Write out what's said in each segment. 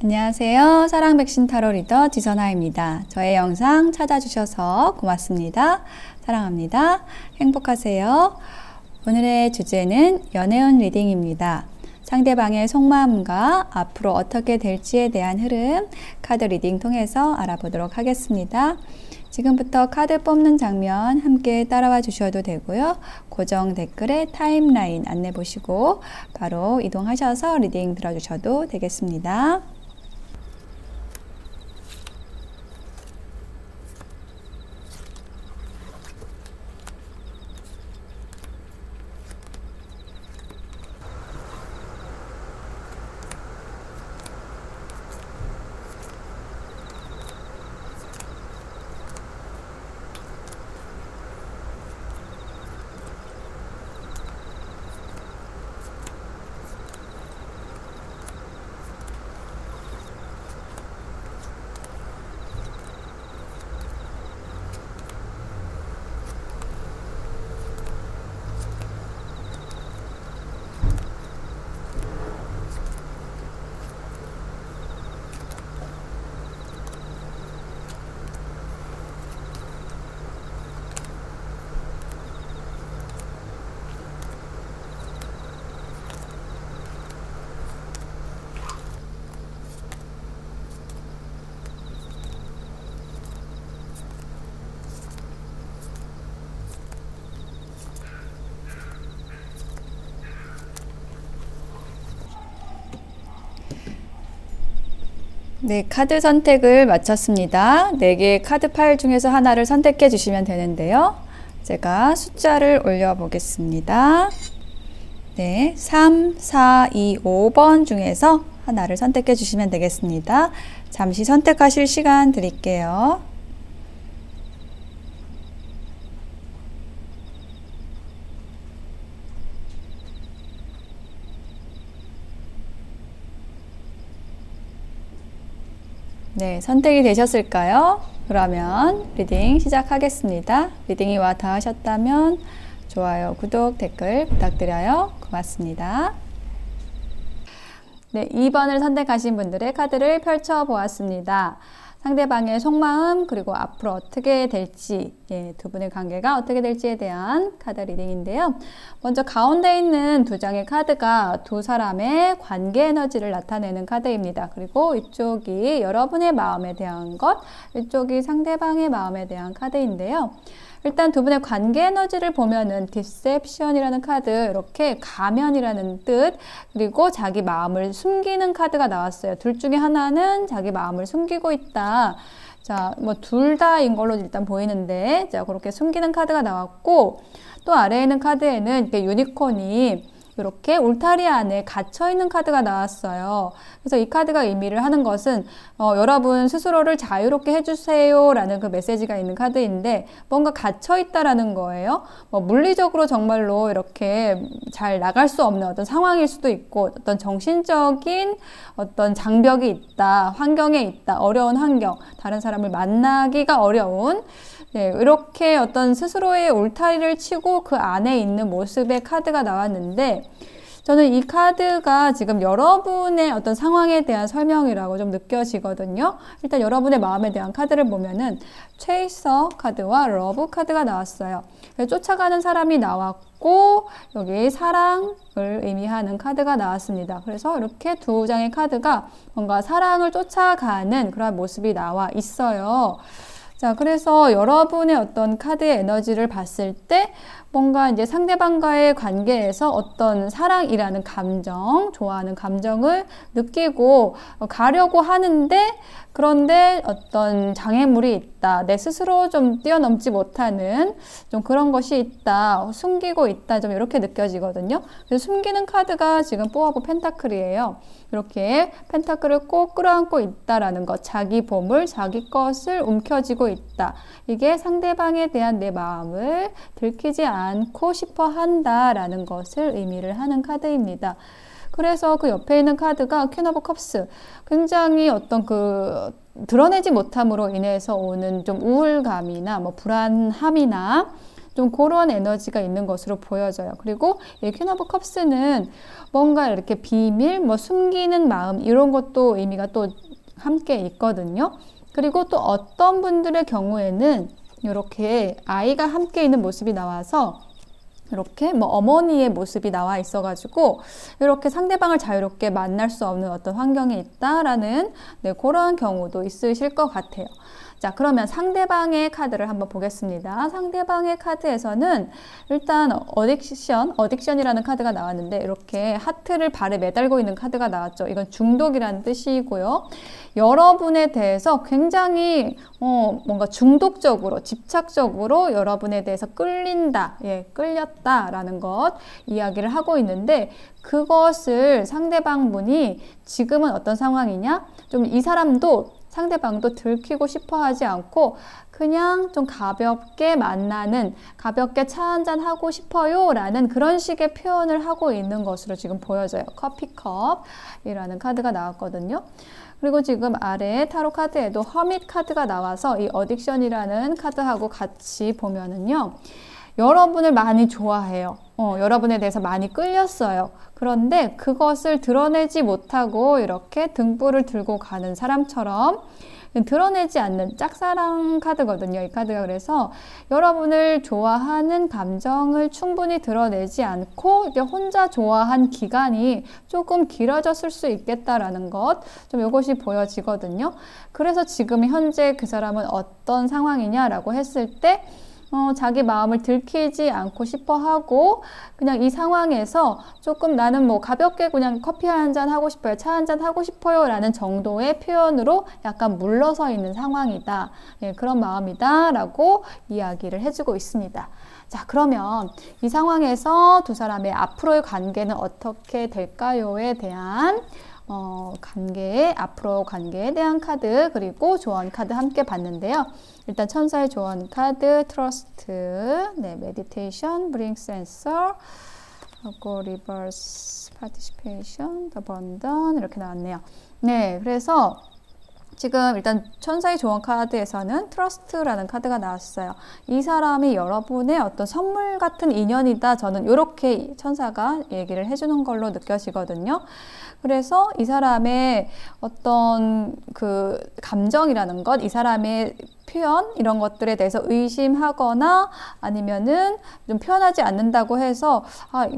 안녕하세요. 사랑 백신 타로 리더 지선아입니다. 저의 영상 찾아주셔서 고맙습니다. 사랑합니다. 행복하세요. 오늘의 주제는 연애운 리딩입니다. 상대방의 속마음과 앞으로 어떻게 될지에 대한 흐름 카드 리딩 통해서 알아보도록 하겠습니다. 지금부터 카드 뽑는 장면 함께 따라와 주셔도 되고요. 고정 댓글에 타임라인 안내 보시고 바로 이동하셔서 리딩 들어주셔도 되겠습니다. 네, 카드 선택을 마쳤습니다. 4개의 카드 파일 중에서 하나를 선택해 주시면 되는데요. 제가 숫자를 올려 보겠습니다. 네, 3, 4, 2, 5번 중에서 하나를 선택해 주시면 되겠습니다. 잠시 선택하실 시간 드릴게요. 네, 선택이 되셨을까요? 그러면 리딩 시작하겠습니다. 리딩이 와 닿으셨다면 좋아요, 구독, 댓글 부탁드려요. 고맙습니다. 네, 2번을 선택하신 분들의 카드를 펼쳐보았습니다. 상대방의 속마음 그리고 앞으로 어떻게 될지, 두 분의 관계가 어떻게 될지에 대한 카드 리딩인데요. 먼저 가운데 있는 2장의 카드가 두 사람의 관계 에너지를 나타내는 카드입니다. 그리고 이쪽이 여러분의 마음에 대한 것, 이쪽이 상대방의 마음에 대한 카드인데요. 일단 두 분의 관계 에너지를 보면은 디셉션이라는 카드, 이렇게 가면이라는 뜻, 그리고 자기 마음을 숨기는 카드가 나왔어요. 둘 중에 하나는 자기 마음을 숨기고 있다. 자, 뭐 둘 다인 걸로 일단 보이는데, 자, 그렇게 숨기는 카드가 나왔고, 또 아래에 있는 카드에는 이렇게 유니콘이 이렇게 울타리 안에 갇혀있는 카드가 나왔어요. 그래서 이 카드가 의미를 하는 것은 여러분 스스로를 자유롭게 해주세요 라는 그 메시지가 있는 카드인데 뭔가 갇혀있다라는 거예요. 물리적으로 정말로 이렇게 잘 나갈 수 없는 어떤 상황일 수도 있고 어떤 정신적인 어떤 장벽이 있다, 환경에 있다, 어려운 환경, 다른 사람을 만나기가 어려운 네, 이렇게 어떤 스스로의 울타리를 치고 그 안에 있는 모습의 카드가 나왔는데 저는 이 카드가 지금 여러분의 어떤 상황에 대한 설명이라고 좀 느껴지거든요. 일단 여러분의 마음에 대한 카드를 보면은 체이서 카드와 러브 카드가 나왔어요. 쫓아가는 사람이 나왔고 여기 사랑을 의미하는 카드가 나왔습니다. 그래서 이렇게 2장의 카드가 뭔가 사랑을 쫓아가는 그런 모습이 나와 있어요. 자, 그래서 여러분의 어떤 카드의 에너지를 봤을 때 뭔가 이제 상대방과의 관계에서 어떤 사랑이라는 감정, 좋아하는 감정을 느끼고 가려고 하는데 그런데 어떤 장애물이 있다. 내 스스로 좀 뛰어넘지 못하는 좀 그런 것이 있다. 숨기고 있다. 좀 이렇게 느껴지거든요. 그래서 숨기는 카드가 지금 뽑아본 펜타클이에요. 이렇게 펜타클을 꼭 끌어안고 있다라는 것. 자기 보물, 자기 것을 움켜쥐고 있다. 이게 상대방에 대한 내 마음을 들키지 않고 싶어 한다라는 것을 의미를 하는 카드입니다. 그래서 그 옆에 있는 카드가 퀸 오브 컵스. 굉장히 어떤 그 드러내지 못함으로 인해서 오는 좀 우울감이나 뭐 불안함이나 좀 그런 에너지가 있는 것으로 보여져요. 그리고 이 퀸 오브 컵스는 뭔가 이렇게 비밀, 뭐 숨기는 마음 이런 것도 의미가 또 함께 있거든요. 그리고 또 어떤 분들의 경우에는 이렇게 아이가 함께 있는 모습이 나와서 이렇게 뭐 어머니의 모습이 나와 있어가지고 이렇게 상대방을 자유롭게 만날 수 없는 어떤 환경에 있다라는 네, 그런 경우도 있으실 것 같아요. 자, 그러면 상대방의 카드를 한번 보겠습니다. 상대방의 카드에서는 일단 어딕션이라는 카드가 나왔는데 이렇게 하트를 발에 매달고 있는 카드가 나왔죠. 이건 중독이라는 뜻이고요. 여러분에 대해서 굉장히 뭔가 중독적으로, 집착적으로 여러분에 대해서 끌린다, 끌렸다라는 것 이야기를 하고 있는데 그것을 상대방 분이 지금은 어떤 상황이냐? 좀 이 사람도 상대방도 들키고 싶어 하지 않고 그냥 좀 가볍게 만나는, 가볍게 차 한잔 하고 싶어요 라는 그런 식의 표현을 하고 있는 것으로 지금 보여져요. 커피컵이라는 카드가 나왔거든요. 그리고 지금 아래 타로 카드에도 허밋 카드가 나와서 이 어딕션이라는 카드하고 같이 보면은요. 여러분을 많이 좋아해요. 여러분에 대해서 많이 끌렸어요. 그런데 그것을 드러내지 못하고 이렇게 등불을 들고 가는 사람처럼 드러내지 않는 짝사랑 카드거든요. 이 카드가 그래서 여러분을 좋아하는 감정을 충분히 드러내지 않고 이제 혼자 좋아한 기간이 조금 길어졌을 수 있겠다라는 것, 좀 이것이 보여지거든요. 그래서 지금 현재 그 사람은 어떤 상황이냐라고 했을 때 자기 마음을 들키지 않고 싶어 하고 그냥 이 상황에서 조금 나는 뭐 가볍게 그냥 커피 한 잔 하고 싶어요. 차 한 잔 하고 싶어요. 라는 정도의 표현으로 약간 물러서 있는 상황이다. 예, 그런 마음이다. 라고 이야기를 해주고 있습니다. 자, 그러면 이 상황에서 두 사람의 앞으로의 관계는 어떻게 될까요?에 대한 앞으로 관계에 대한 카드, 그리고 조언 카드 함께 봤는데요. 일단 천사의 조언 카드, 트러스트, 네, 메디테이션, 브링스 앤서, 하고 리버스, 파티시페이션, 더 번던 이렇게 나왔네요. 네, 그래서 지금 일단 천사의 조언 카드에서는 트러스트라는 카드가 나왔어요. 이 사람이 여러분의 어떤 선물 같은 인연이다. 저는 이렇게 천사가 얘기를 해주는 걸로 느껴지거든요. 그래서 이 사람의 어떤 그 감정이라는 것, 이 사람의 표현 이런 것들에 대해서 의심하거나 아니면은 좀 표현하지 않는다고 해서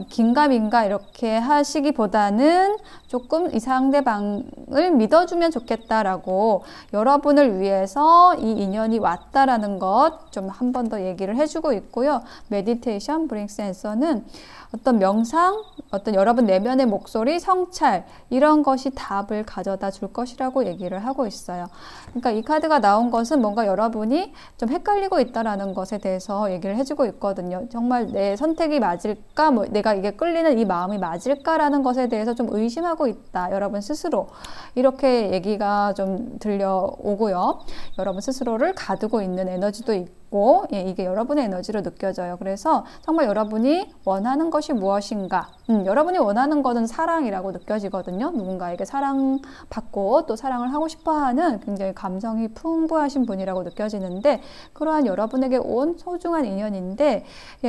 긴가민가 이렇게 하시기보다는 조금 이 상대방을 믿어주면 좋겠다라고 여러분을 위해서 이 인연이 왔다라는 것 좀 한 번 더 얘기를 해주고 있고요. 메디테이션, 브링스 앤서는 어떤 명상, 어떤 여러분 내면의 목소리, 성찰 이런 것이 답을 가져다 줄 것이라고 얘기를 하고 있어요. 그러니까 이 카드가 나온 것은 뭔가 여러분이 좀 헷갈리고 있다라는 것에 대해서 얘기를 해주고 있거든요. 정말 내 선택이 맞을까? 뭐 내가 이게 끌리는 이 마음이 맞을까라는 것에 대해서 좀 의심하고 있다. 여러분 스스로 이렇게 얘기가 좀 들려오고요. 여러분 스스로를 가두고 있는 에너지도 있고 이게 여러분의 에너지로 느껴져요. 그래서 정말 여러분이 원하는 것이 무엇인가? 여러분이 원하는 것은 사랑이라고 느껴지거든요. 누군가에게 사랑받고 또 사랑을 하고 싶어하는 굉장히 감성이 풍부하신 분이라고 느껴지는데 그러한 여러분에게 온 소중한 인연인데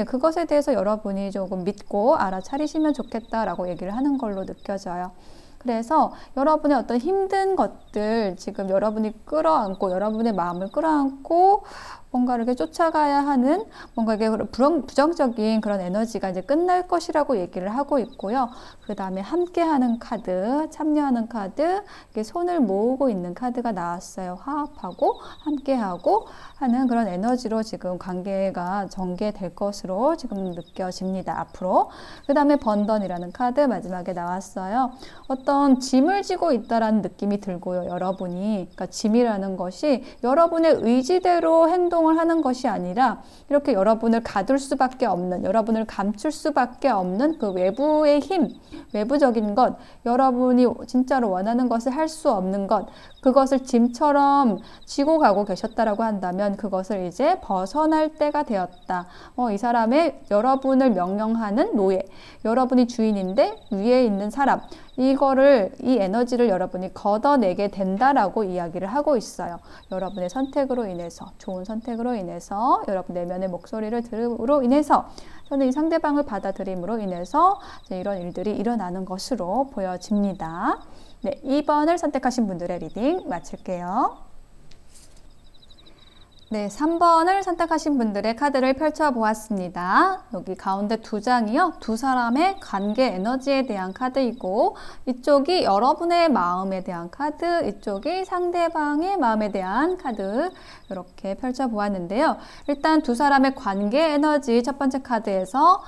그것에 대해서 여러분이 조금 믿고 알아차리시면 좋겠다라고 얘기를 하는 걸로 느껴져요. 그래서 여러분의 어떤 힘든 것들 지금 여러분이 끌어안고 여러분의 마음을 끌어안고 뭔가 이렇게 쫓아가야 하는 뭔가 이게 부정적인 그런 에너지가 이제 끝날 것이라고 얘기를 하고 있고요. 그 다음에 함께하는 카드, 참여하는 카드, 이게 손을 모으고 있는 카드가 나왔어요. 화합하고 함께하고 하는 그런 에너지로 지금 관계가 전개될 것으로 지금 느껴집니다. 앞으로. 그 다음에 번던이라는 카드 마지막에 나왔어요. 어떤 짐을 지고 있다라는 느낌이 들고요. 여러분이. 그러니까 짐이라는 것이 여러분의 의지대로 행동을 하는 것이 아니라 이렇게 여러분을 가둘 수밖에 없는, 여러분을 감출 수밖에 없는 그 외부의 힘, 외부적인 것, 여러분이 진짜로 원하는 것을 할 수 없는 것, 그것을 짐처럼 지고 가고 계셨다라고 한다면 그것을 이제 벗어날 때가 되었다. 이 사람의 여러분을 명령하는 노예, 여러분이 주인인데 위에 있는 사람, 이 에너지를 여러분이 걷어내게 된다라고 이야기를 하고 있어요. 여러분의 선택으로 인해서, 좋은 선택으로 인해서, 여러분 내면의 목소리를 들음으로 인해서, 저는 이 상대방을 받아들임으로 인해서 이런 일들이 일어나는 것으로 보여집니다. 네, 2번을 선택하신 분들의 리딩 마칠게요. 네, 3번을 선택하신 분들의 카드를 펼쳐보았습니다. 여기 가운데 두 장이요. 두 사람의 관계 에너지에 대한 카드이고, 이쪽이 여러분의 마음에 대한 카드, 이쪽이 상대방의 마음에 대한 카드, 이렇게 펼쳐보았는데요. 일단 두 사람의 관계 에너지 첫 번째 카드에서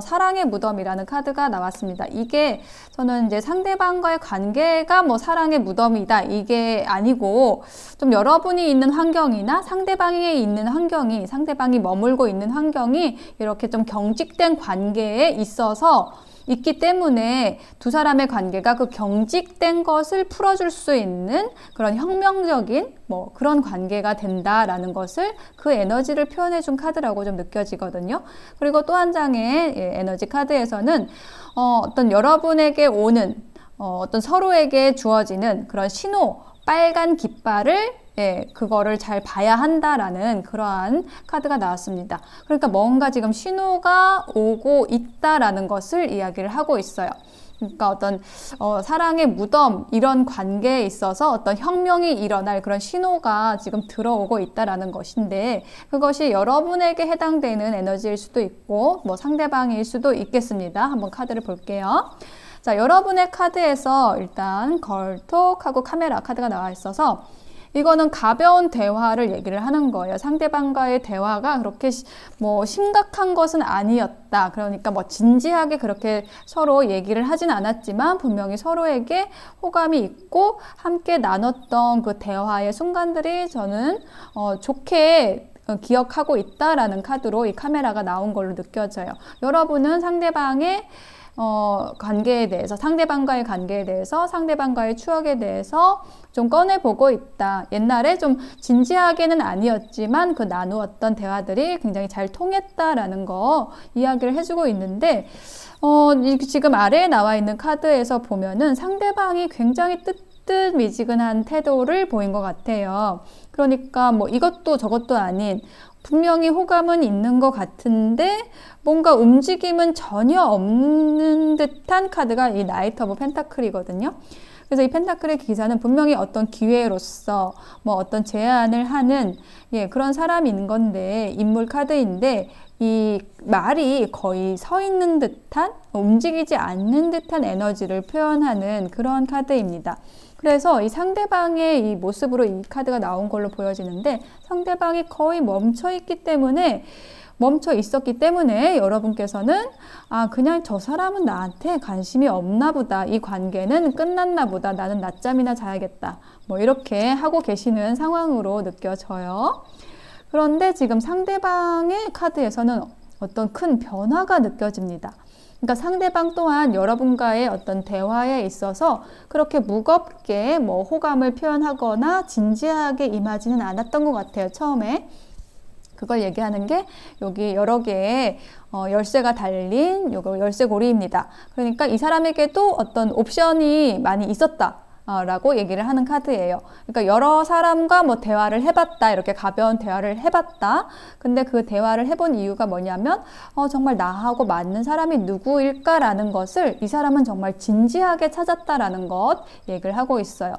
사랑의 무덤이라는 카드가 나왔습니다. 이게 저는 이제 상대방과의 관계가 뭐 사랑의 무덤이다, 이게 아니고, 좀 여러분이 있는 환경이나 상대방이 있는 환경이, 상대방이 머물고 있는 환경이 이렇게 좀 경직된 관계에 있어서 있기 때문에 두 사람의 관계가 그 경직된 것을 풀어줄 수 있는 그런 혁명적인 뭐 그런 관계가 된다라는 것을, 그 에너지를 표현해 준 카드라고 좀 느껴지거든요. 그리고 또 한 장의 에너지 카드에서는 어떤 여러분에게 오는 어떤 서로에게 주어지는 그런 신호, 빨간 깃발을 그거를 잘 봐야 한다라는 그러한 카드가 나왔습니다. 그러니까 뭔가 지금 신호가 오고 있다라는 것을 이야기를 하고 있어요. 그러니까 어떤 사랑의 무덤, 이런 관계에 있어서 어떤 혁명이 일어날 그런 신호가 지금 들어오고 있다라는 것인데, 그것이 여러분에게 해당되는 에너지일 수도 있고 뭐 상대방일 수도 있겠습니다. 한번 카드를 볼게요. 자, 여러분의 카드에서 일단 걸톡하고 카메라 카드가 나와 있어서, 이거는 가벼운 대화를 얘기를 하는 거예요. 상대방과의 대화가 그렇게 뭐 심각한 것은 아니었다. 그러니까 뭐 진지하게 그렇게 서로 얘기를 하진 않았지만 분명히 서로에게 호감이 있고 함께 나눴던 그 대화의 순간들이 저는 좋게 기억하고 있다라는 카드로 이 카메라가 나온 걸로 느껴져요. 여러분은 상대방의 관계에 대해서, 상대방과의 관계에 대해서, 상대방과의 추억에 대해서 좀 꺼내보고 있다. 옛날에 좀 진지하게는 아니었지만 그 나누었던 대화들이 굉장히 잘 통했다라는 거 이야기를 해주고 있는데, 지금 아래에 나와 있는 카드에서 보면은 상대방이 굉장히 뜨뜻미지근한 태도를 보인 것 같아요. 그러니까 뭐 이것도 저것도 아닌, 분명히 호감은 있는 것 같은데 뭔가 움직임은 전혀 없는 듯한 카드가 이 나이트 오브 펜타클이거든요. 그래서 이 펜타클의 기사는 분명히 어떤 기회로서 뭐 어떤 제안을 하는 그런 사람인 건데, 인물 카드인데 이 말이 거의 서 있는 듯한, 움직이지 않는 듯한 에너지를 표현하는 그런 카드입니다. 그래서 이 상대방의 이 모습으로 이 카드가 나온 걸로 보여지는데, 상대방이 거의 멈춰 있었기 때문에 여러분께서는 그냥 저 사람은 나한테 관심이 없나 보다, 이 관계는 끝났나 보다, 나는 낮잠이나 자야겠다, 뭐 이렇게 하고 계시는 상황으로 느껴져요. 그런데 지금 상대방의 카드에서는 어떤 큰 변화가 느껴집니다. 그러니까 상대방 또한 여러분과의 어떤 대화에 있어서 그렇게 무겁게 뭐 호감을 표현하거나 진지하게 임하지는 않았던 것 같아요, 처음에. 그걸 얘기하는 게 여기 여러 개의 열쇠가 달린 요거 열쇠고리입니다. 그러니까 이 사람에게도 어떤 옵션이 많이 있었다 라고 얘기를 하는 카드예요. 그러니까 여러 사람과 뭐 대화를 해봤다, 이렇게 가벼운 대화를 해봤다. 근데 그 대화를 해본 이유가 뭐냐면 정말 나하고 맞는 사람이 누구일까라는 것을 이 사람은 정말 진지하게 찾았다라는 것 얘기를 하고 있어요.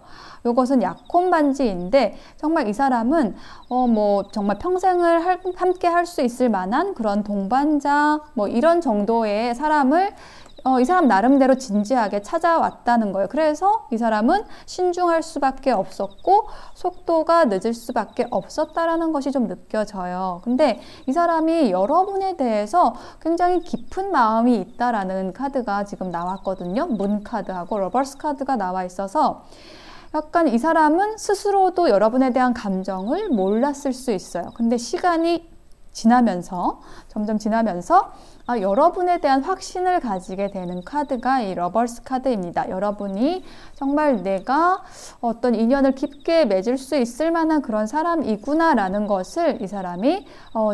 이것은 약혼 반지인데 정말 이 사람은 뭐 정말 평생을 함께 할 수 있을 만한 그런 동반자 뭐 이런 정도의 사람을 이 사람 나름대로 진지하게 찾아왔다는 거예요. 그래서 이 사람은 신중할 수밖에 없었고 속도가 늦을 수밖에 없었다라는 것이 좀 느껴져요. 근데 이 사람이 여러분에 대해서 굉장히 깊은 마음이 있다라는 카드가 지금 나왔거든요. 문 카드하고 러버스 카드가 나와 있어서 약간 이 사람은 스스로도 여러분에 대한 감정을 몰랐을 수 있어요. 근데 시간이 점점 지나면서 여러분에 대한 확신을 가지게 되는 카드가 이 러버스 카드입니다. 여러분이 정말 내가 어떤 인연을 깊게 맺을 수 있을 만한 그런 사람이구나 라는 것을 이 사람이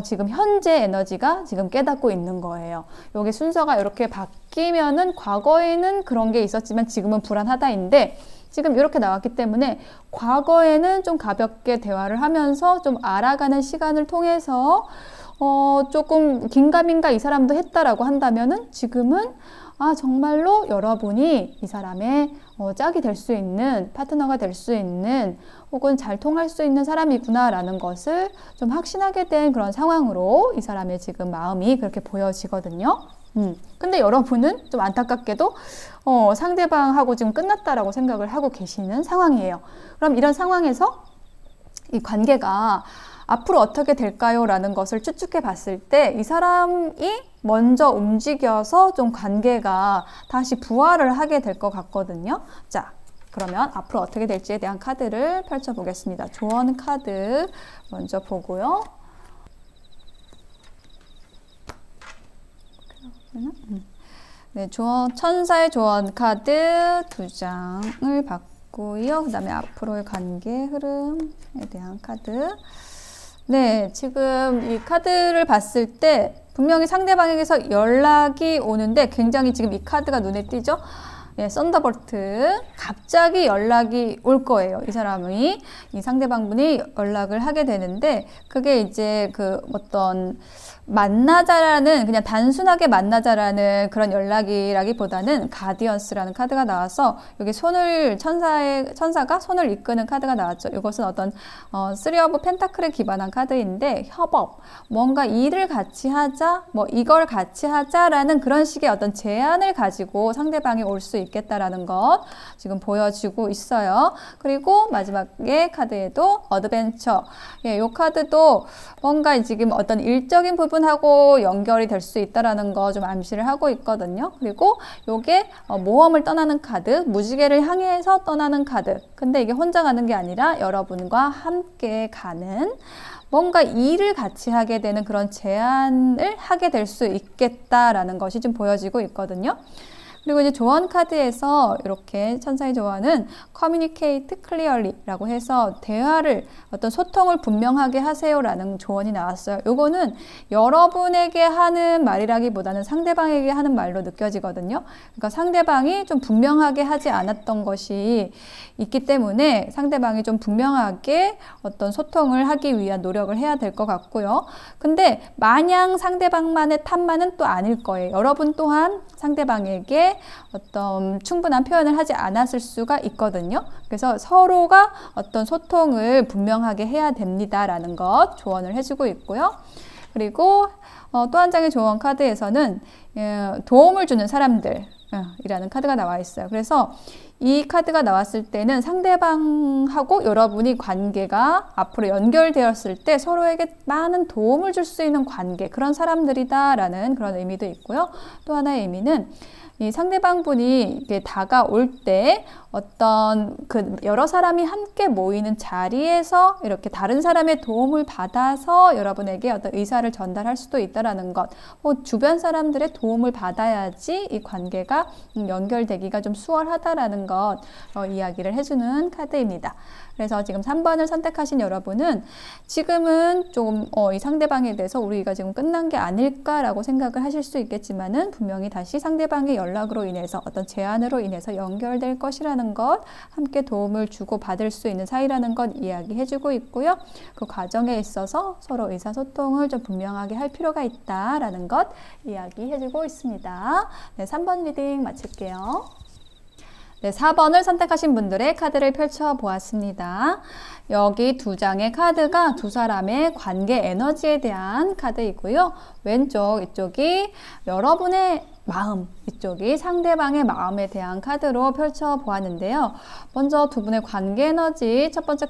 지금 현재 에너지가 지금 깨닫고 있는 거예요. 여기 순서가 이렇게 바뀌면은 과거에는 그런 게 있었지만 지금은 불안하다인데 지금 이렇게 나왔기 때문에 과거에는 좀 가볍게 대화를 하면서 좀 알아가는 시간을 통해서 조금 긴가민가 이 사람도 했다라고 한다면은 지금은 정말로 여러분이 이 사람의 짝이 될 수 있는, 파트너가 될 수 있는, 혹은 잘 통할 수 있는 사람이구나 라는 것을 좀 확신하게 된 그런 상황으로 이 사람의 지금 마음이 그렇게 보여지거든요. 근데 여러분은 좀 안타깝게도 상대방하고 지금 끝났다라고 생각을 하고 계시는 상황이에요. 그럼 이런 상황에서 이 관계가 앞으로 어떻게 될까요? 라는 것을 추측해 봤을 때 이 사람이 먼저 움직여서 좀 관계가 다시 부활을 하게 될 것 같거든요. 자, 그러면 앞으로 어떻게 될지에 대한 카드를 펼쳐 보겠습니다. 조언 카드 먼저 보고요. 네, 천사의 조언 카드 2장을 받고요. 그 다음에 앞으로의 관계 흐름에 대한 카드. 네, 지금 이 카드를 봤을 때 분명히 상대방에게서 연락이 오는데 굉장히 지금 이 카드가 눈에 띄죠? 네, 썬더볼트. 갑자기 연락이 올 거예요. 이 사람이, 이 상대방분이 연락을 하게 되는데 그게 이제 그 어떤 만나자라는, 그냥 단순하게 만나자라는 그런 연락이라기보다는 가디언스라는 카드가 나와서 여기 천사가 손을 이끄는 카드가 나왔죠. 이것은 어떤 쓰리 오브 펜타클에 기반한 카드인데 협업, 뭔가 일을 같이 하자, 뭐 이걸 같이 하자라는 그런 식의 어떤 제안을 가지고 상대방이 올 수 있겠다라는 것 지금 보여지고 있어요. 그리고 마지막에 카드에도 어드벤처. 이 카드도 뭔가 지금 어떤 일적인 부분하고 연결이 될 수 있다라는 거 좀 암시를 하고 있거든요. 그리고 요게 모험을 떠나는 카드, 무지개를 향해서 떠나는 카드. 근데 이게 혼자 가는 게 아니라 여러분과 함께 가는, 뭔가 일을 같이 하게 되는 그런 제안을 하게 될 수 있겠다라는 것이 좀 보여지고 있거든요. 그리고 이제 조언 카드에서 이렇게 천사의 조언은 communicate clearly라고 해서 대화를, 어떤 소통을 분명하게 하세요라는 조언이 나왔어요. 요거는 여러분에게 하는 말이라기보다는 상대방에게 하는 말로 느껴지거든요. 그러니까 상대방이 좀 분명하게 하지 않았던 것이 있기 때문에 상대방이 좀 분명하게 어떤 소통을 하기 위한 노력을 해야 될 것 같고요. 근데 마냥 상대방만의 탓만은 또 아닐 거예요. 여러분 또한 상대방에게 어떤 충분한 표현을 하지 않았을 수가 있거든요. 그래서 서로가 어떤 소통을 분명하게 해야 됩니다라는 것 조언을 해주고 있고요. 그리고 또 한 장의 조언 카드에서는 도움을 주는 사람들이라는 카드가 나와 있어요. 그래서 이 카드가 나왔을 때는 상대방하고 여러분이 관계가 앞으로 연결되었을 때 서로에게 많은 도움을 줄 수 있는 관계, 그런 사람들이다라는 그런 의미도 있고요. 또 하나의 의미는 이 상대방 분이 이렇게 다가올 때 어떤 그 여러 사람이 함께 모이는 자리에서 이렇게 다른 사람의 도움을 받아서 여러분에게 어떤 의사를 전달할 수도 있다라는 것, 주변 사람들의 도움을 받아야지 이 관계가 연결되기가 좀 수월하다라는 것 이야기를 해주는 카드입니다. 그래서 지금 3번을 선택하신 여러분은 지금은 좀 이 상대방에 대해서 우리가 지금 끝난 게 아닐까라고 생각을 하실 수 있겠지만은 분명히 다시 상대방의 연락으로 인해서 어떤 제안으로 인해서 연결될 것이라는 것, 함께 도움을 주고 받을 수 있는 사이라는 것 이야기해주고 있고요. 그 과정에 있어서 서로 의사소통을 좀 분명하게 할 필요가 있다라는 것 이야기해주고 있습니다. 네, 3번 리딩 마칠게요. 네, 4번을 선택하신 분들의 카드를 펼쳐보았습니다. 여기 2장의 카드가 두 사람의 관계 에너지에 대한 카드이고요. 왼쪽 이쪽이 여러분의 마음, 이쪽이 상대방의 마음에 대한 카드로 펼쳐보았는데요. 먼저 두 분의 관계 에너지 첫 번째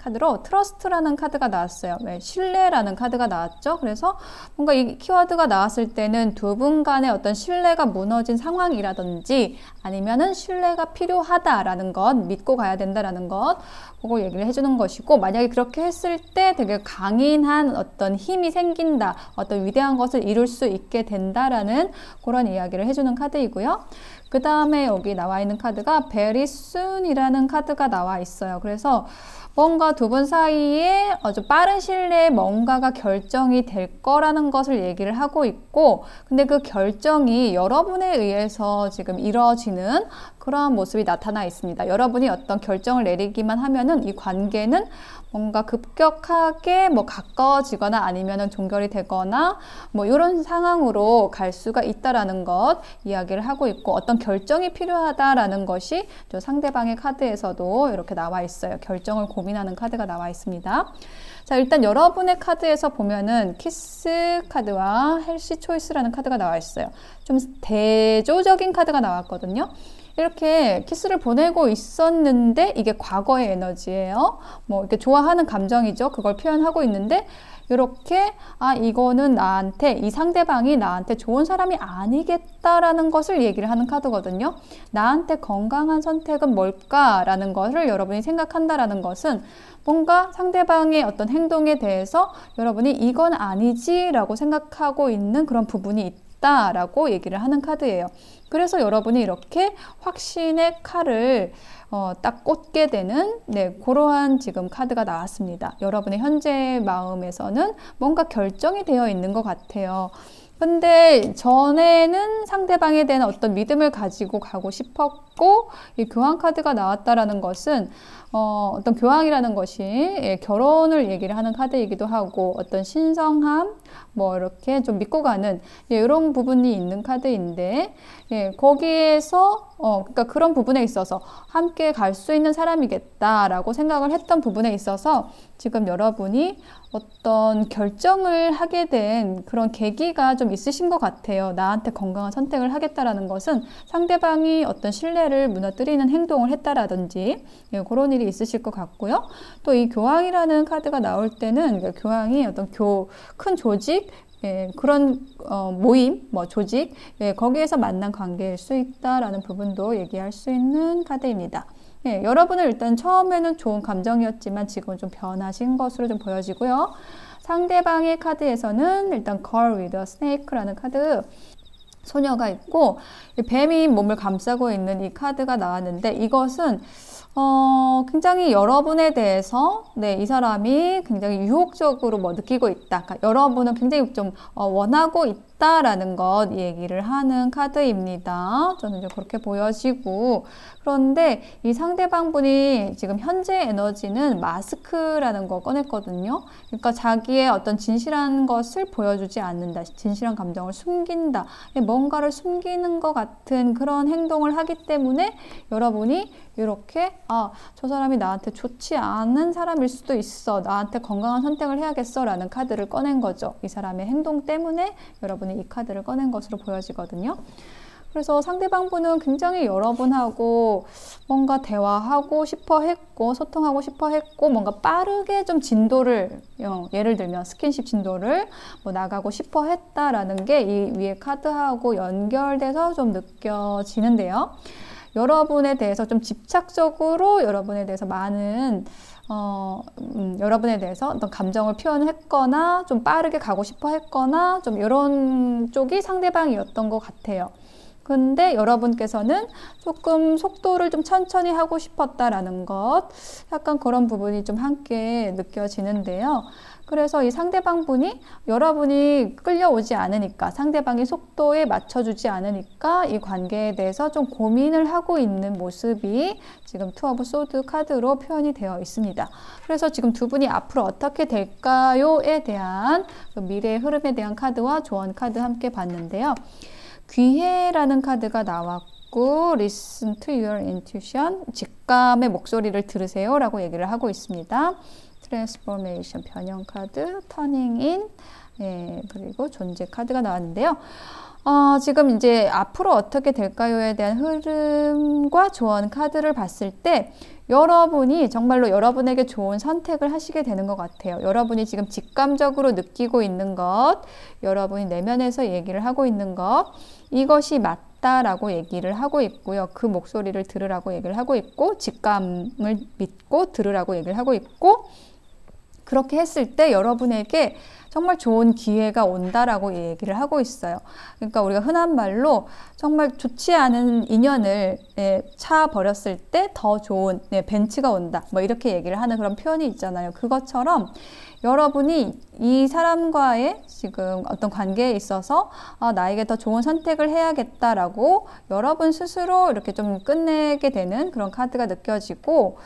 카드로 트러스트라는 카드가 나왔어요. 왜? 신뢰라는 카드가 나왔죠. 그래서 뭔가 이 키워드가 나왔을 때는 두 분 간의 어떤 신뢰가 무너진 상황이라든지 아니면은 신뢰가 필요하다라는 것, 믿고 가야 된다라는 것, 그거 얘기를 해주는 것이고, 만약에 그렇게 했을 때 되게 강인한 어떤 힘이 생긴다, 어떤 위대한 것을 이룰 수 있게 된다라는 그런 이야기를 해주는 카드이고요. 그 다음에 여기 나와 있는 카드가 Very Soon이라는 카드가 나와 있어요. 그래서 뭔가 두 분 사이에 아주 빠른 시일 내에 뭔가가 결정이 될 거라는 것을 얘기를 하고 있고, 근데 그 결정이 여러분에 의해서 지금 이루어지는 그러한 모습이 나타나 있습니다. 여러분이 어떤 결정을 내리기만 하면은 이 관계는 뭔가 급격하게 뭐 가까워지거나 아니면은 종결이 되거나 뭐 이런 상황으로 갈 수가 있다라는 것 이야기를 하고 있고, 어떤 결정이 필요하다라는 것이 저 상대방의 카드에서도 이렇게 나와 있어요. 결정을 고민하는 카드가 나와 있습니다. 자, 일단 여러분의 카드에서 보면은 키스 카드와 헬시 초이스라는 카드가 나와 있어요. 좀 대조적인 카드가 나왔거든요. 이렇게 키스를 보내고 있었는데 이게 과거의 에너지예요. 뭐 이렇게 좋아하는 감정이죠. 그걸 표현하고 있는데 이렇게 이거는 나한테, 이 상대방이 나한테 좋은 사람이 아니겠다라는 것을 얘기를 하는 카드거든요. 나한테 건강한 선택은 뭘까라는 것을 여러분이 생각한다라는 것은 뭔가 상대방의 어떤 행동에 대해서 여러분이 이건 아니지라고 생각하고 있는 그런 부분이 있다라고 얘기를 하는 카드예요. 그래서 여러분이 이렇게 확신의 칼을 딱 꽂게 되는 그러한 지금 카드가 나왔습니다. 여러분의 현재 마음에서는 뭔가 결정이 되어 있는 것 같아요. 근데 전에는 상대방에 대한 어떤 믿음을 가지고 가고 싶었고, 이 교황 카드가 나왔다라는 것은 어떤 교황이라는 것이 결혼을 얘기를 하는 카드이기도 하고, 어떤 신성함, 뭐 이렇게 좀 믿고 가는 이런 부분이 있는 카드인데, 거기에서 그러니까 그런 부분에 있어서 함께 갈 수 있는 사람이겠다라고 생각을 했던 부분에 있어서 지금 여러분이 어떤 결정을 하게 된 그런 계기가 좀 있으신 것 같아요. 나한테 건강한 선택을 하겠다라는 것은 상대방이 어떤 신뢰를 무너뜨리는 행동을 했다라든지 그런 일이 있으실 것 같고요. 또 이 교황이라는 카드가 나올 때는 교황이 어떤 큰 조직, 그런 모임, 조직, 거기에서 만난 관계일 수 있다라는 부분도 얘기할 수 있는 카드입니다. 여러분은 일단 처음에는 좋은 감정이었지만 지금은 좀 변하신 것으로 좀 보여지고요. 상대방의 카드에서는 일단 Girl with a Snake라는 카드, 소녀가 있고 뱀이 몸을 감싸고 있는 이 카드가 나왔는데, 이것은 굉장히 여러분에 대해서 이 사람이 굉장히 유혹적으로 느끼고 있다. 그러니까 여러분은 굉장히 좀 원하고 있다라는 것 얘기를 하는 카드입니다. 저는 이제 그렇게 보여지고, 그런데 이 상대방 분이 지금 현재 에너지는 마스크라는 거 꺼냈거든요. 그러니까 자기의 어떤 진실한 것을 보여주지 않는다. 진실한 감정을 숨긴다. 뭔가를 숨기는 것 같은 그런 행동을 하기 때문에 여러분이 이렇게 저 사람이 나한테 좋지 않은 사람일 수도 있어. 나한테 건강한 선택을 해야겠어 라는 카드를 꺼낸 거죠. 이 사람의 행동 때문에 여러분이 이 카드를 꺼낸 것으로 보여지거든요. 그래서 상대방 분은 굉장히 여러분하고 뭔가 대화하고 싶어 했고, 소통하고 싶어 했고, 뭔가 빠르게 좀 진도를, 예를 들면 스킨십 진도를 나가고 싶어 했다라는 게 이 위에 카드하고 연결돼서 좀 느껴지는데요. 여러분에 대해서 좀 집착적으로 여러분에 대해서 많은 여러분에 대해서 어떤 감정을 표현했거나 좀 빠르게 가고 싶어 했거나 좀 이런 쪽이 상대방이었던 것 같아요. 근데 여러분께서는 조금 속도를 좀 천천히 하고 싶었다라는 것, 약간 그런 부분이 좀 함께 느껴지는데요. 그래서 이 상대방 분이 여러분이 끌려오지 않으니까, 상대방의 속도에 맞춰주지 않으니까 이 관계에 대해서 좀 고민을 하고 있는 모습이 지금 투 오브 소드 카드로 표현이 되어 있습니다. 그래서 지금 두 분이 앞으로 어떻게 될까요에 대한 그 미래의 흐름에 대한 카드와 조언 카드 함께 봤는데요. 귀해라는 카드가 나왔고, Listen to your intuition, 직감의 목소리를 들으세요 라고 얘기를 하고 있습니다. 트랜스포메이션 변형 카드, 터닝 인, 그리고 존재 카드가 나왔는데요. 지금 이제 앞으로 어떻게 될까요에 대한 흐름과 조언 카드를 봤을 때 여러분이 정말로 여러분에게 좋은 선택을 하시게 되는 것 같아요. 여러분이 지금 직감적으로 느끼고 있는 것, 여러분이 내면에서 얘기를 하고 있는 것, 이것이 맞다라고 얘기를 하고 있고요. 그 목소리를 들으라고 얘기를 하고 있고, 직감을 믿고 들으라고 얘기를 하고 있고, 그렇게 했을 때 여러분에게 정말 좋은 기회가 온다라고 얘기를 하고 있어요. 그러니까 우리가 흔한 말로 정말 좋지 않은 인연을 차 버렸을 때 더 좋은 벤츠가 온다. 뭐 이렇게 얘기를 하는 그런 표현이 있잖아요. 그것처럼 여러분이 이 사람과의 지금 어떤 관계에 있어서 나에게 더 좋은 선택을 해야겠다라고 여러분 스스로 이렇게 좀 끝내게 되는 그런 카드가 느껴지고,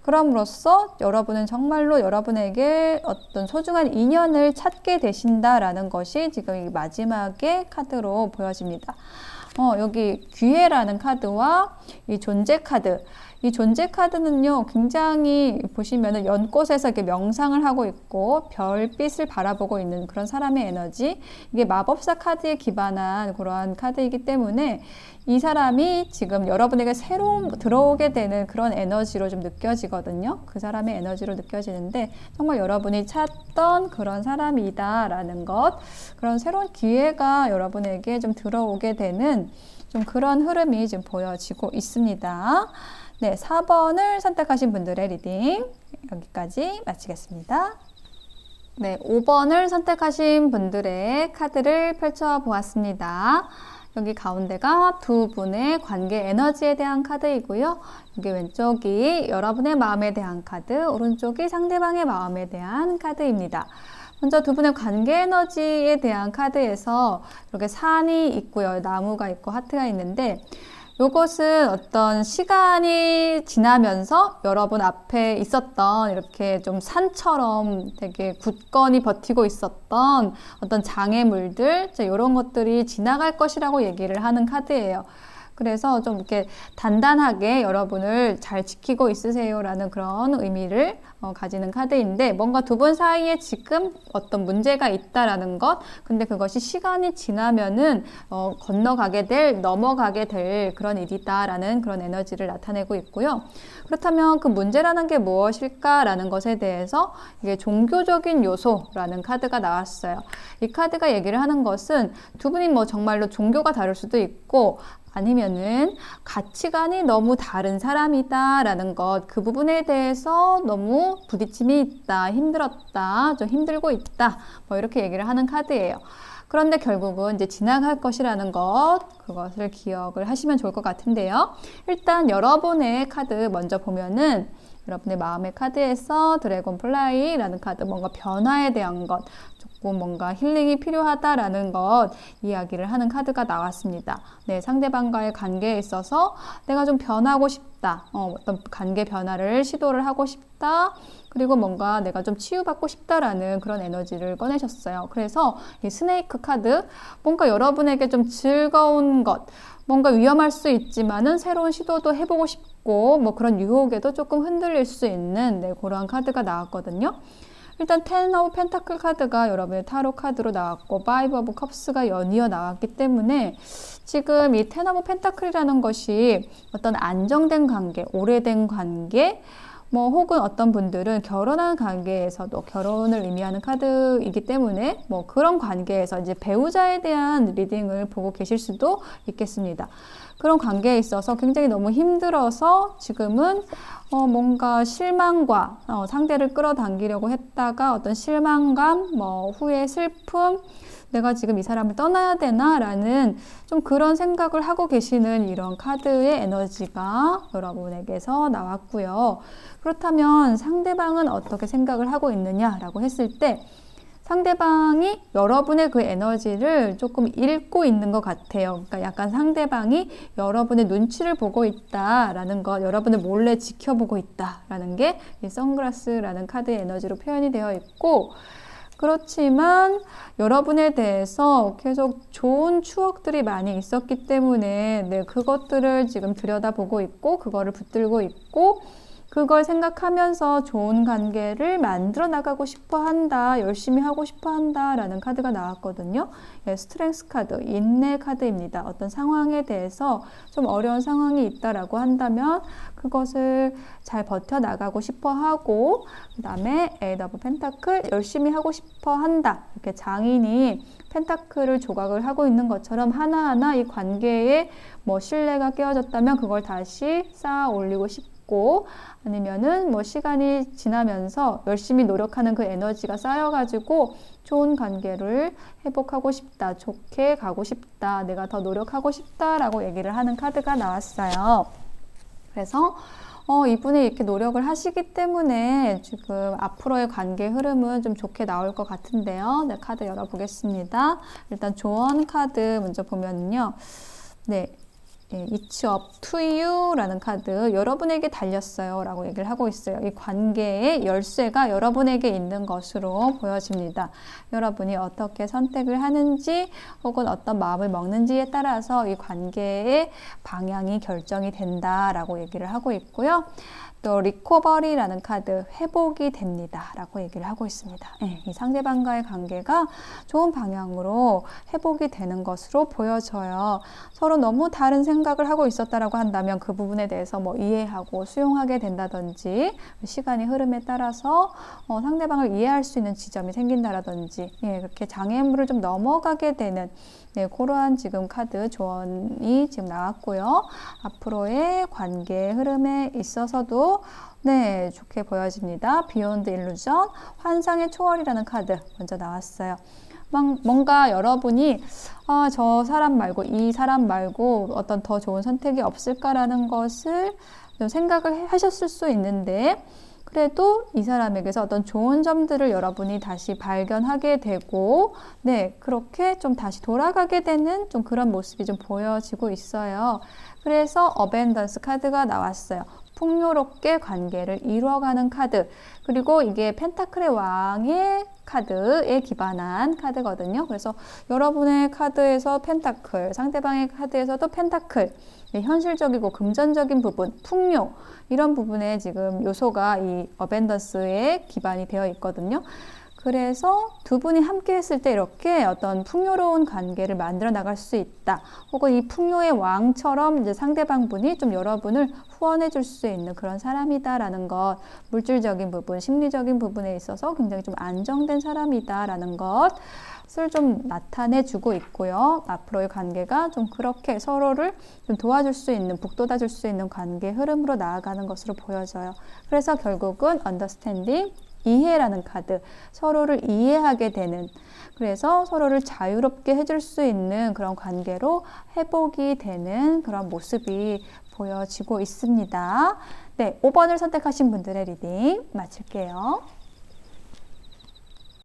그럼으로써 여러분은 정말로 여러분에게 어떤 소중한 인연을 찾게 되신다라는 것이 지금 이 마지막의 카드로 보여집니다. 여기 기회라는 카드와 이 존재 카드. 이 존재 카드는요, 굉장히 보시면은 연꽃에서 이렇게 명상을 하고 있고 별빛을 바라보고 있는 그런 사람의 에너지. 이게 마법사 카드에 기반한 그러한 카드이기 때문에 이 사람이 지금 여러분에게 새로 들어오게 되는 그런 에너지로 좀 느껴지거든요. 그 사람의 에너지로 느껴지는데 정말 여러분이 찾던 그런 사람이다라는 것, 그런 새로운 기회가 여러분에게 좀 들어오게 되는 좀 그런 흐름이 지금 보여지고 있습니다. 네, 4번을 선택하신 분들의 리딩 여기까지 마치겠습니다. 네, 5번을 선택하신 분들의 카드를 펼쳐보았습니다. 여기 가운데가 두 분의 관계 에너지에 대한 카드이고요. 여기 왼쪽이 여러분의 마음에 대한 카드, 오른쪽이 상대방의 마음에 대한 카드입니다. 먼저 두 분의 관계 에너지에 대한 카드에서 이렇게 산이 있고요. 나무가 있고 하트가 있는데, 요것은 어떤 시간이 지나면서 여러분 앞에 있었던 이렇게 좀 산처럼 되게 굳건히 버티고 있었던 어떤 장애물들, 이런 것들이 지나갈 것이라고 얘기를 하는 카드예요. 그래서 좀 이렇게 단단하게 여러분을 잘 지키고 있으세요라는 그런 의미를 가지는 카드인데, 뭔가 두 분 사이에 지금 어떤 문제가 있다라는 것, 근데 그것이 시간이 지나면은 건너가게 될, 넘어가게 될 그런 일이다라는 그런 에너지를 나타내고 있고요. 그렇다면 그 문제라는 게 무엇일까라는 것에 대해서 이게 종교적인 요소라는 카드가 나왔어요. 이 카드가 얘기를 하는 것은 두 분이 뭐 정말로 종교가 다를 수도 있고, 아니면은 가치관이 너무 다른 사람이다라는 것, 그 부분에 대해서 너무 부딪힘이 있다, 힘들었다, 좀 힘들고 있다, 뭐 이렇게 얘기를 하는 카드예요. 그런데 결국은 이제 지나갈 것이라는 것, 그것을 기억을 하시면 좋을 것 같은데요. 일단 여러분의 카드 먼저 보면은 여러분의 마음의 카드에서 드래곤 플라이라는 카드, 뭔가 변화에 대한 것, 조금 뭔가 힐링이 필요하다라는 것 이야기를 하는 카드가 나왔습니다. 네, 상대방과의 관계에 있어서 내가 좀 변하고 싶다, 어떤 관계 변화를 시도를 하고 싶다, 그리고 뭔가 내가 좀 치유받고 싶다라는 그런 에너지를 꺼내셨어요. 그래서 이 스네이크 카드, 뭔가 여러분에게 좀 즐거운 것, 뭔가 위험할 수 있지만은 새로운 시도도 해보고 싶고, 뭐 그런 유혹에도 조금 흔들릴 수 있는 그러한 카드가 나왔거든요. 일단 10 오브 펜타클 카드가 여러분의 타로 카드로 나왔고 5 오브 컵스가 연이어 나왔기 때문에 지금 이 10 오브 펜타클이라는 것이 어떤 안정된 관계, 오래된 관계, 뭐 혹은 어떤 분들은 결혼한 관계에서도 결혼을 의미하는 카드이기 때문에 뭐 그런 관계에서 이제 배우자에 대한 리딩을 보고 계실 수도 있겠습니다. 그런 관계에 있어서 굉장히 너무 힘들어서 지금은 뭔가 실망과 상대를 끌어당기려고 했다가 어떤 실망감, 뭐 후회, 슬픔, 내가 지금 이 사람을 떠나야 되나? 라는 좀 그런 생각을 하고 계시는 이런 카드의 에너지가 여러분에게서 나왔고요. 그렇다면 상대방은 어떻게 생각을 하고 있느냐라고 했을 때 상대방이 여러분의 그 에너지를 조금 읽고 있는 것 같아요. 그러니까 약간 상대방이 여러분의 눈치를 보고 있다라는 것, 여러분을 몰래 지켜보고 있다라는 게 이 선글라스라는 카드의 에너지로 표현이 되어 있고, 그렇지만 여러분에 대해서 계속 좋은 추억들이 많이 있었기 때문에 그것들을 지금 들여다보고 있고 그거를 붙들고 있고, 그걸 생각하면서 좋은 관계를 만들어 나가고 싶어 한다, 열심히 하고 싶어 한다 라는 카드가 나왔거든요. 예, 스트렝스 카드, 인내 카드입니다. 어떤 상황에 대해서 좀 어려운 상황이 있다라고 한다면 그것을 잘 버텨나가고 싶어 하고, 그 다음에 에이드 오브 펜타클, 열심히 하고 싶어 한다. 이렇게 장인이 펜타클을 조각을 하고 있는 것처럼 하나하나 이 관계에 뭐 신뢰가 깨어졌다면 그걸 다시 쌓아 올리고 싶고, 아니면은 뭐 시간이 지나면서 열심히 노력하는 그 에너지가 쌓여가지고 좋은 관계를 회복하고 싶다, 좋게 가고 싶다, 내가 더 노력하고 싶다라고 얘기를 하는 카드가 나왔어요. 그래서 이분이 이렇게 노력을 하시기 때문에 지금 앞으로의 관계 흐름은 좀 좋게 나올 것 같은데요. 네, 카드 열어보겠습니다. 일단 조언 카드 먼저 보면요. 네. It's up to you 라는 카드, 여러분에게 달렸어요 라고 얘기를 하고 있어요. 이 관계의 열쇠가 여러분에게 있는 것으로 보여집니다. 여러분이 어떻게 선택을 하는지 혹은 어떤 마음을 먹는지에 따라서 이 관계의 방향이 결정이 된다라고 얘기를 하고 있고요. 또 리커버리라는 카드, 회복이 됩니다 라고 얘기를 하고 있습니다. 네, 이 상대방과의 관계가 좋은 방향으로 회복이 되는 것으로 보여져요. 서로 너무 다른 생각을 하고 있었다라고 한다면 그 부분에 대해서 뭐 이해하고 수용하게 된다든지, 시간의 흐름에 따라서 상대방을 이해할 수 있는 지점이 생긴다라든지, 예, 그렇게 장애물을 좀 넘어가게 되는, 네, 그러한 지금 카드 조언이 지금 나왔고요. 앞으로의 관계 흐름에 있어서도 네, 좋게 보여집니다. 비욘드 일루전, 환상의 초월이라는 카드 먼저 나왔어요. 뭔가 여러분이 저 사람 말고 이 사람 말고 어떤 더 좋은 선택이 없을까라는 것을 좀 생각을 하셨을 수 있는데, 그래도 이 사람에게서 어떤 좋은 점들을 여러분이 다시 발견하게 되고, 네, 그렇게 좀 다시 돌아가게 되는 좀 그런 모습이 좀 보여지고 있어요. 그래서 어벤던스 카드가 나왔어요. 풍요롭게 관계를 이루어가는 카드. 그리고 이게 펜타클의 왕의 카드에 기반한 카드거든요. 그래서 여러분의 카드에서 펜타클, 상대방의 카드에서도 펜타클, 현실적이고 금전적인 부분, 풍요, 이런 부분에 지금 요소가 이 어벤던스에 기반이 되어 있거든요. 그래서 두 분이 함께 했을 때 이렇게 어떤 풍요로운 관계를 만들어 나갈 수 있다. 혹은 이 풍요의 왕처럼 이제 상대방 분이 좀 여러분을 후원해 줄 수 있는 그런 사람이다라는 것, 물질적인 부분, 심리적인 부분에 있어서 굉장히 좀 안정된 사람이다라는 것을 좀 나타내 주고 있고요. 앞으로의 관계가 좀 그렇게 서로를 좀 도와줄 수 있는, 북돋아 줄 수 있는 관계 흐름으로 나아가는 것으로 보여져요. 그래서 결국은 언더스탠딩, 이해라는 카드, 서로를 이해하게 되는, 그래서 서로를 자유롭게 해줄 수 있는 그런 관계로 회복이 되는 그런 모습이 보여지고 있습니다. 네, 5번을 선택하신 분들의 리딩 마칠게요.